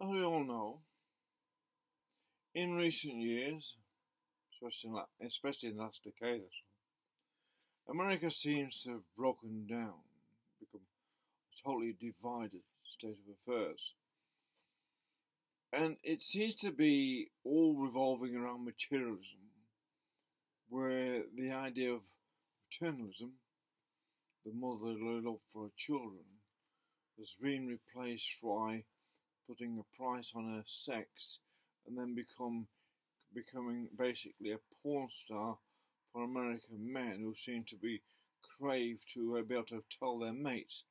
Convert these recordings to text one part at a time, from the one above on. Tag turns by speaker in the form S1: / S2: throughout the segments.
S1: As we all know, in recent years, especially in the last decade or so, America seems to have broken down, become a totally divided state of affairs. And it seems to be all revolving around materialism, where the idea of paternalism, the motherly love for her children, has been replaced by putting a price on her sex and then becoming basically a porn star for American men who seem to be craved to be able to tell their mates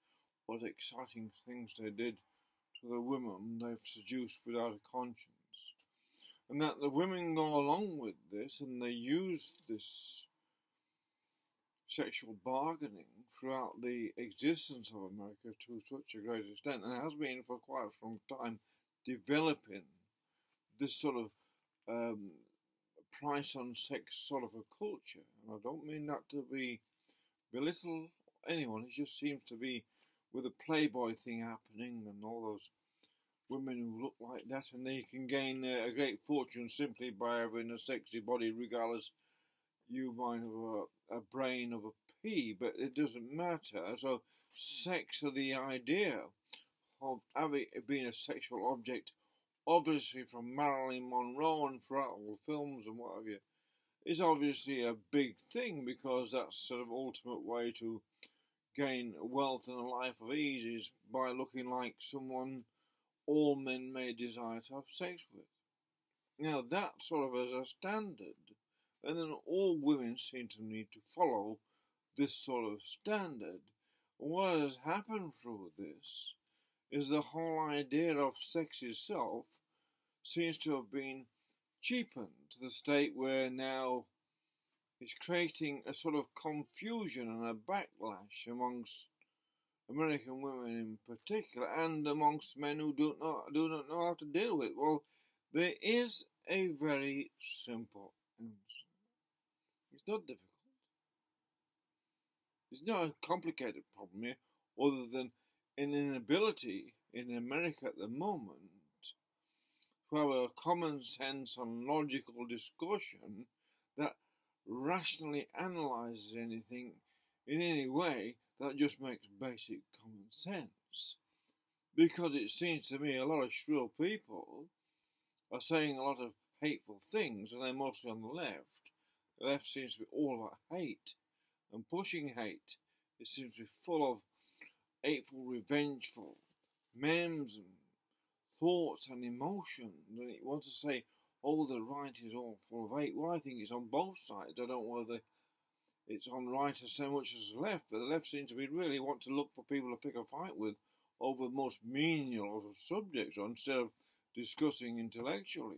S1: what exciting things they did to the women they've seduced without a conscience. And that the women go along with this and they use this sexual bargaining throughout the existence of America to such a great extent, and it has been for quite a long time, developing this sort of price on sex sort of a culture. And I don't mean that to be belittle anyone. It just seems to be with the Playboy thing happening and all those women who look like that, and they can gain a great fortune simply by having a sexy body, regardless you might have a brain of a pea, but it doesn't matter. So sex, or the idea of having being a sexual object, obviously from Marilyn Monroe and throughout all the films and what have you, is obviously a big thing, because that's sort of ultimate way to gain wealth and a life of ease is by looking like someone all men may desire to have sex with. Now that sort of as a standard, and then all women seem to need to follow this sort of standard. And what has happened through this is the whole idea of sex itself seems to have been cheapened to the state where now it's creating a sort of confusion and a backlash amongst American women in particular, and amongst men who do not know how to deal with it. Well, there is a very simple answer. It's not difficult. It's not a complicated problem here, other than an inability in America at the moment to have a common sense and logical discussion that rationally analyzes anything in any way that just makes basic common sense. Because it seems to me a lot of shrill people are saying a lot of hateful things, and they're mostly on the left. The left seems to be all about hate and pushing hate. It seems to be full of hateful, revengeful memes and thoughts and emotions. And you want to say, oh, the right is all full of hate. Well, I think it's on both sides. I don't know whether it's on right as so much as the left, but the left seems to be really want to look for people to pick a fight with over the most menial of subjects, instead of discussing intellectually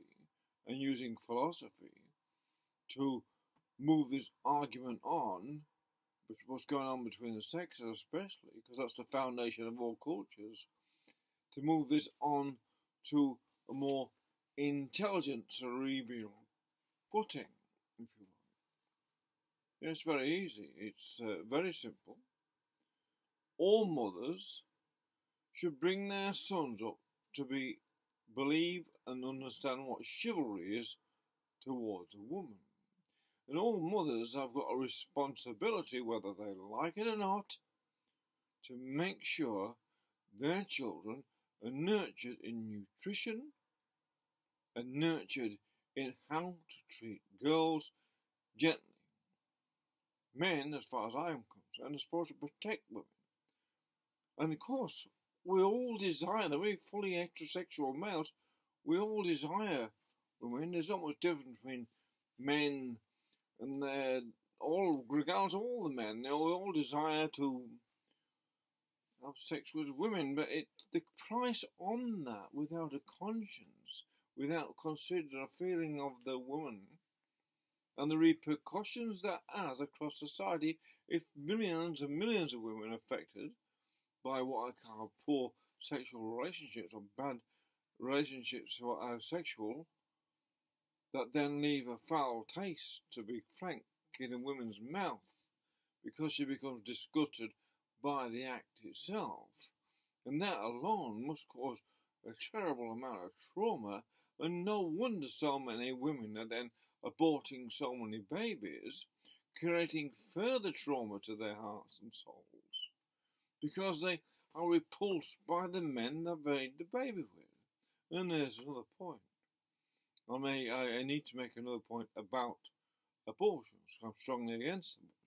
S1: and using philosophy to move this argument on, what's going on between the sexes especially, because that's the foundation of all cultures, to move this on to a more intelligent cerebral footing, if you like. It's very easy. It's very simple. All mothers should bring their sons up to believe and understand what chivalry is towards a woman. And all mothers have got a responsibility, whether they like it or not, to make sure their children are nurtured in nutrition and nurtured in how to treat girls gently. Men, as far as I am concerned, are supposed to protect women. And of course, we all desire, the very fully heterosexual males, we all desire women. There's not much difference between men and all, regardless of all the men, we all desire to have sex with women, but the price on that, without a conscience, without considering a feeling of the woman, and the repercussions that has across society if millions and millions of women are affected by what I call poor sexual relationships or bad relationships that are sexual, that then leave a foul taste, to be frank, in a woman's mouth, because she becomes disgusted by the act itself. And that alone must cause a terrible amount of trauma, and no wonder so many women are then aborting so many babies, creating further trauma to their hearts and souls, because they are repulsed by the men they've made the baby with. And there's another point. I need to make another point about abortions. I'm strongly against abortions.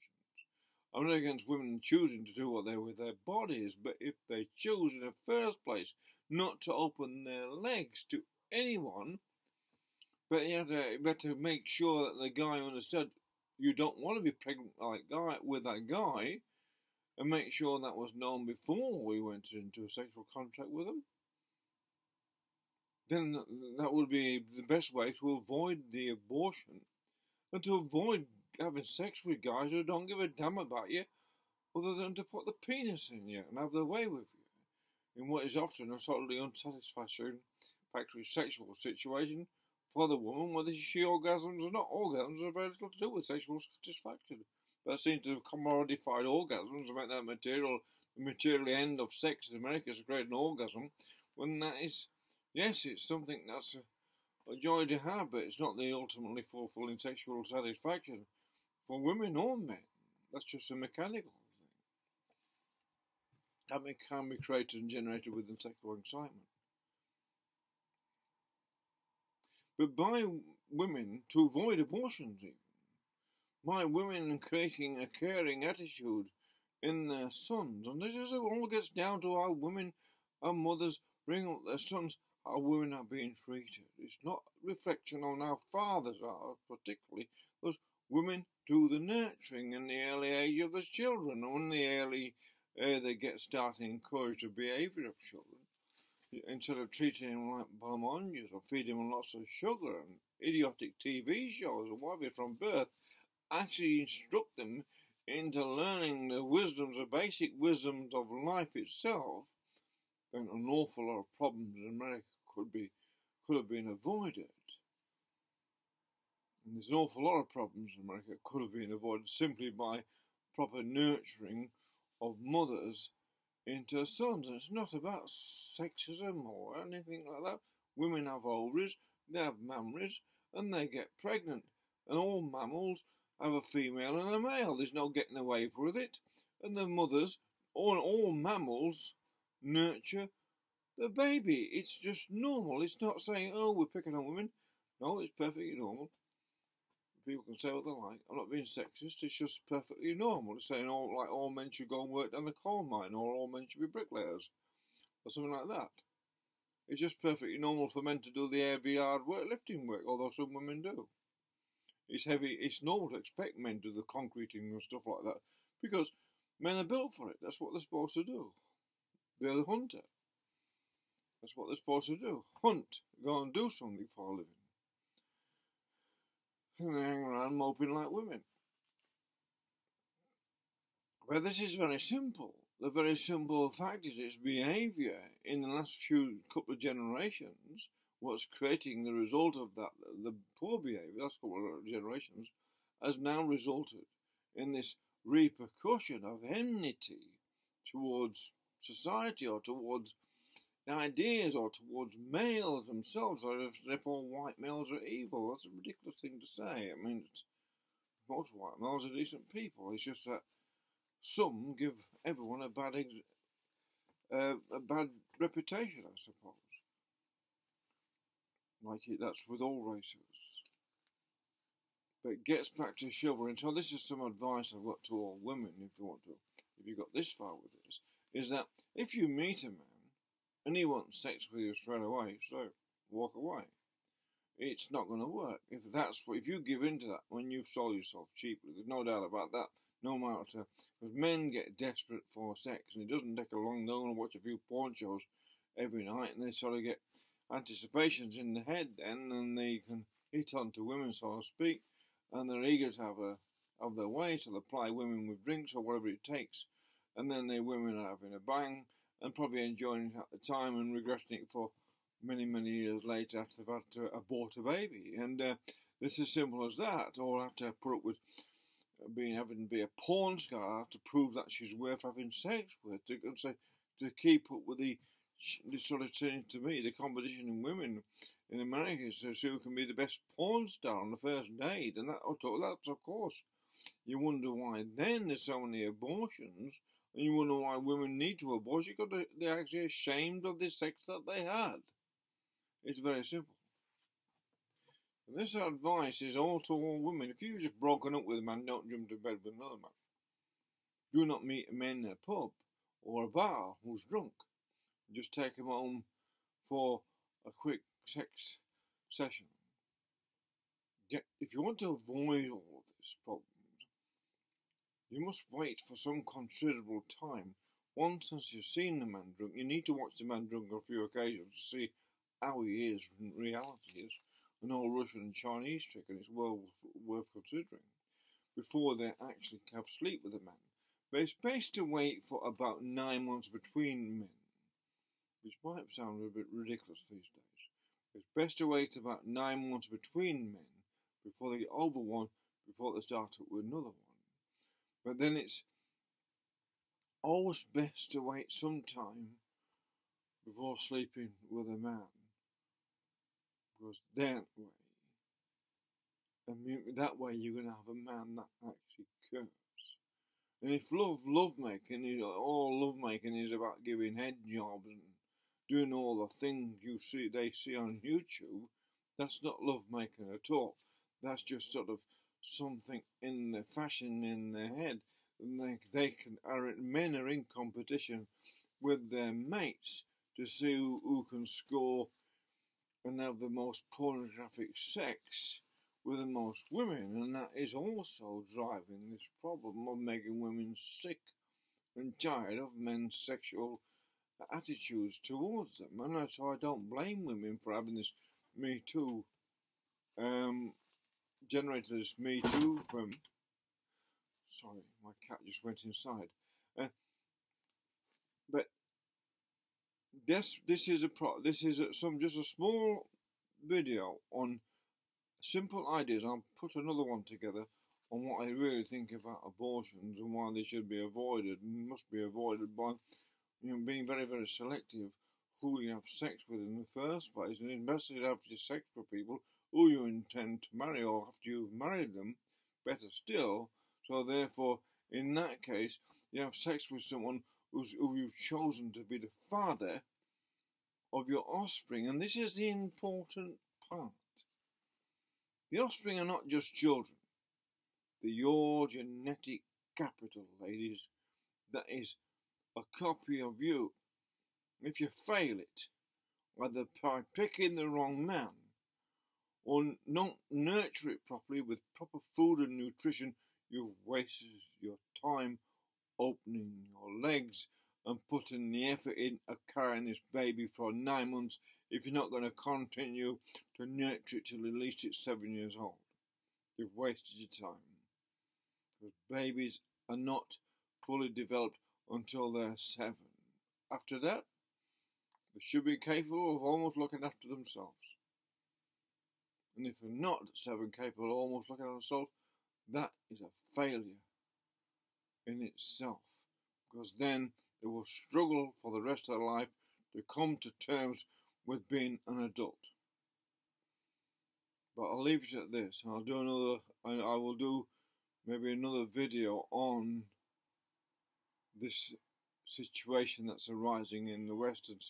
S1: I'm not against women choosing to do what they with their bodies, but if they choose in the first place not to open their legs to anyone, but you better make sure that the guy understood you don't want to be pregnant with that guy, and make sure that was known before we went into a sexual contract with them. Then that would be the best way to avoid the abortion and to avoid having sex with guys who don't give a damn about you other than to put the penis in you and have their way with you in what is often a totally unsatisfactory sexual situation for the woman, whether she orgasms or not. Orgasms have very little to do with sexual satisfaction. That seems to have commodified orgasms and make that the material end of sex in America is to create an orgasm, when that is, yes, it's something that's a joy to have, but it's not the ultimately fulfilling sexual satisfaction for women or men. That's just a mechanical thing. That can be created and generated within sexual excitement. But by women, to avoid abortions even, by women creating a caring attitude in their sons, and this is all gets down to how women and mothers bring up their sons, how women are being treated. It's not a reflection on how fathers are, particularly, because women do the nurturing in the early age of the children, and when they get started to encourage the behaviour of children, instead of treating them like oranges or feeding them lots of sugar and idiotic TV shows or whatever from birth, actually instruct them into learning the basic wisdoms of life itself, then an awful lot of problems in America could have been avoided. And there's an awful lot of problems in America that could have been avoided simply by proper nurturing of mothers into sons. And it's not about sexism or anything like that. Women have ovaries, they have mammals, and they get pregnant. And all mammals have a female and a male. There's no getting away with it. And the mothers, all mammals, nurture the baby. It's just normal. It's not saying, oh, we're picking on women. No, it's perfectly normal. People can say what they like. I'm not being sexist. It's just perfectly normal. It's saying all men should go and work down the coal mine, or all men should be bricklayers, or something like that. It's just perfectly normal for men to do the heavy, hard work, lifting work, although some women do. It's normal to expect men to do the concreting and stuff like that, because men are built for it. That's what they're supposed to do. They're the hunter. That's what they're supposed to do. Hunt. Go and do something for a living. And they hang around moping like women. Well, this is very simple. The very simple fact is its behaviour in the last couple of generations, what's creating the result of that, the poor behaviour, last couple of generations, has now resulted in this repercussion of enmity towards society or towards ideas or towards males themselves, or if all white males are evil. That's a ridiculous thing to say. I mean, most white males are decent people. It's just that some give everyone a bad reputation, I suppose. That's with all races. But it gets back to chivalry. So this is some advice I've got to all women, if you got this far with this, is that if you meet a man and he wants sex with you straight away, so walk away. It's not going to work. If you give in to that when you've sold yourself cheaply, there's no doubt about that. No matter, because men get desperate for sex, and it doesn't take a long. They're going to watch a few porn shows every night, and they sort of get anticipations in the head. Then, and they can hit onto women, so to speak, and they're eager to have their way, so they ply women with drinks or whatever it takes, and then the women are having a bang and probably enjoying it at the time and regretting it for many, many years later after they've had to abort a baby. And it's as simple as that. Or have to put up with having to be a porn star to prove that she's worth having sex with, to keep up with the it sort of seems to me the competition in women in America is who can be the best porn star on the first date, and that's of course. You wonder why then there's so many abortions, and you wonder why women need to abort because they're actually ashamed of the sex that they had. It's very simple. And this advice is all to all women. If you've just broken up with a man, don't jump to bed with another man. Do not meet a man in a pub or a bar who's drunk. Just take him home for a quick sex session. If you want to avoid all of these problems, you must wait for some considerable time. Once you've seen the man drunk, you need to watch the man drunk on a few occasions to see how he is in reality. Is an old Russian and Chinese trick, and it's well worth considering before they actually have sleep with a man. But it's best to wait for about 9 months between men, which might sound a bit ridiculous these days. It's best to wait about 9 months between men before they get over one, before they start up with another one. But then it's always best to wait some time before sleeping with a man, because that way you're going to have a man that actually cares. And if lovemaking is about giving head jobs and doing all the things they see on YouTube, that's not lovemaking at all. That's just sort of something in the fashion in their head. And men are in competition with their mates to see who can score and have the most pornographic sex with the most women, and that is also driving this problem of making women sick and tired of men's sexual attitudes towards them. And so I don't blame women for having this Me Too, generated this Me Too from. Sorry, my cat just went inside. But this is just a small video on simple ideas. I'll put another one together on what I really think about abortions and why they should be avoided and must be avoided by being very, very selective who you have sex with in the first place, and it's best to have sex with people who you intend to marry, or after you've married them, better still. So therefore, in that case, you have sex with someone who you've chosen to be the father of your offspring, and this is the important part. The offspring are not just children. They're your genetic capital, ladies. That is a copy of you. If you fail it, either by picking the wrong man or not nurture it properly with proper food and nutrition, you've wasted your time opening your legs and putting the effort in carrying this baby for 9 months if you're not going to continue to nurture it till at least it's 7 years old. You've wasted your time. Because babies are not fully developed until they're 7. After that, they should be capable of almost looking after themselves. And if they're not 7 capable of almost looking after themselves, that is a failure in itself. Because then they will struggle for the rest of their life to come to terms with being an adult. But I'll leave it at this. I will do maybe another video on this situation that's arising in the Western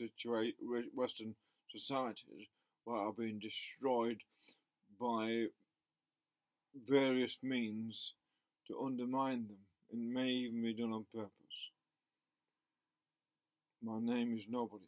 S1: societies, where are being destroyed by various means to undermine them. It may even be done on purpose. My name is Nobody.